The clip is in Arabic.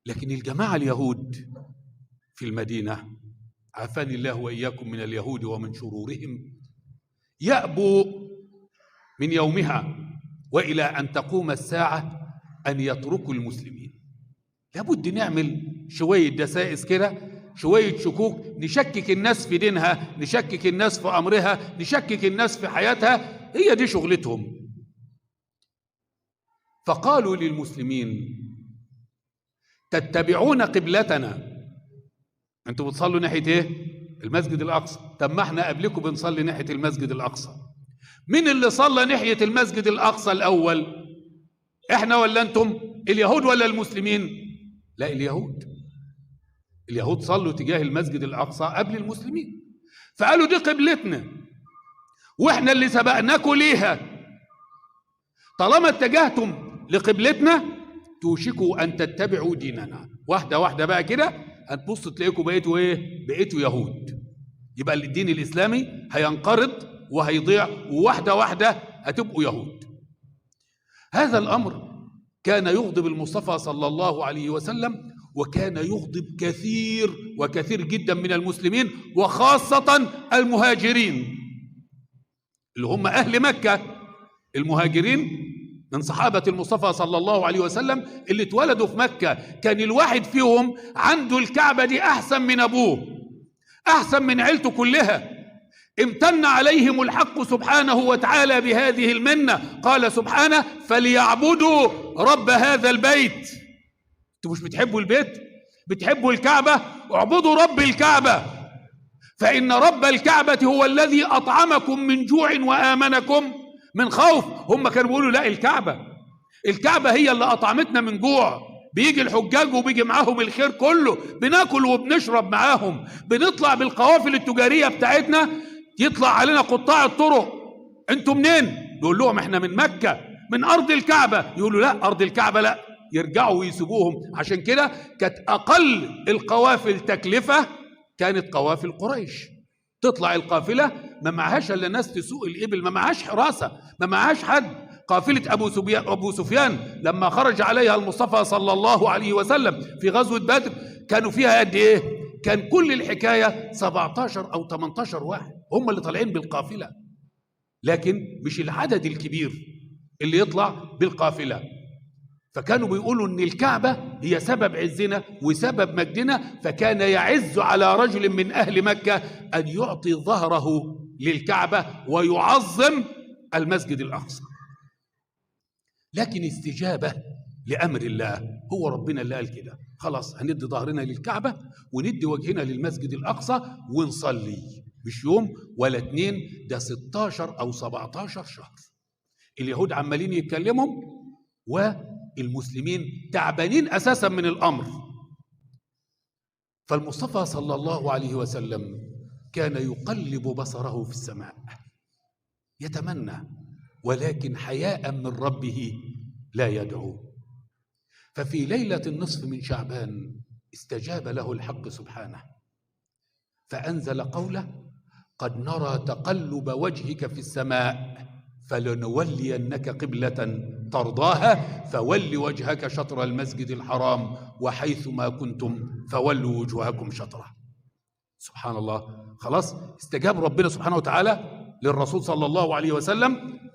لكن الجماعة اليهود في المدينة، عافاني الله وإياكم من اليهود ومن شرورهم، يأبوا من يومها وإلى أن تقوم الساعة أن يتركوا المسلمين. لابد نعمل شوية دسائس كده، شوية شكوك، نشكك الناس في دينها، نشكك الناس في أمرها، نشكك الناس في حياتها، هي دي شغلتهم. فقالوا للمسلمين: تتبعون قبلتنا، انتوا بتصلوا ناحية ايه؟ المسجد الأقصى. طب ما احنا قبلكم بنصلي ناحية المسجد الأقصى. مين اللي صلى ناحية المسجد الأقصى الأول؟ احنا ولا انتم؟ اليهود ولا المسلمين؟ لا، اليهود. اليهود صلوا تجاه المسجد الأقصى قبل المسلمين، فقالوا دي قبلتنا واحنا اللي سبقناكم ليها. طالما اتجهتم لقبلتنا توشكوا ان تتبعوا ديننا. واحده واحده بقى كده هتبص تلاقيكم بقيتوا ايه؟ بقيتوا يهود. يبقى الدين الاسلامي هينقرض وهيضيع، وواحده واحده هتبقوا يهود. هذا الامر كان يغضب المصطفى صلى الله عليه وسلم، وكان يغضب كثير وكثير جدا من المسلمين، وخاصه المهاجرين اللي هم اهل مكه. المهاجرين من صحابة المصطفى صلى الله عليه وسلم اللي اتولدوا في مكة، كان الواحد فيهم عنده الكعبة دي أحسن من أبوه، أحسن من عيلته كلها. امتن عليهم الحق سبحانه وتعالى بهذه المنة، قال سبحانه: فليعبدوا رب هذا البيت. انتوا مش بتحبوا البيت؟ بتحبوا الكعبة؟ اعبدوا رب الكعبة، فإن رب الكعبة هو الذي أطعمكم من جوع وآمنكم من خوف. هم كانوا بيقولوا لا، الكعبة هي اللي أطعمتنا من جوع. بيجي الحجاج وبيجي معاهم الخير كله، بناكل وبنشرب معاهم، بنطلع بالقوافل التجارية بتاعتنا، يطلع علينا قطاع الطرق: انتوا منين؟ يقول لهم احنا من مكة، من أرض الكعبة. يقولوا لا، أرض الكعبة لا، يرجعوا ويسيبوهم. عشان كده كانت أقل القوافل تكلفة كانت قوافل قريش. تطلع القافلة ما معهاش الا ناس تسوق الإبل، ما معهاش حراسة، ما معهاش حد. قافلة أبو سفيان لما خرج عليها المصطفى صلى الله عليه وسلم في غزوة بدر كانوا فيها قد إيه؟ كان كل الحكاية 17 أو 18 واحد هم اللي طالعين بالقافلة، لكن مش العدد الكبير اللي يطلع بالقافلة. فكانوا بيقولوا ان الكعبة هي سبب عزنا وسبب مجدنا، فكان يعز على رجل من اهل مكة ان يعطي ظهره للكعبة ويعظم المسجد الاقصى. لكن استجابة لامر الله، هو ربنا اللي قال كده: خلاص هندي ظهرنا للكعبة وندي وجهنا للمسجد الاقصى ونصلي. مش يوم ولا اتنين، ده 16 او 17 شهر اليهود عمالين يتكلموا والمسلمين تعبانين أساسا من الأمر. فالمصطفى صلى الله عليه وسلم كان يقلب بصره في السماء يتمنى، ولكن حياء من ربه لا يدعو. ففي ليلة النصف من شعبان استجاب له الحق سبحانه فأنزل قوله: قد نرى تقلب وجهك في السماء فلنولينك قبلة ترضاها فول وجهك شطر المسجد الحرام وحيث ما كنتم فولوا وجوهكم شطره. سبحان الله. خلاص استجاب ربنا سبحانه وتعالى للرسول صلى الله عليه وسلم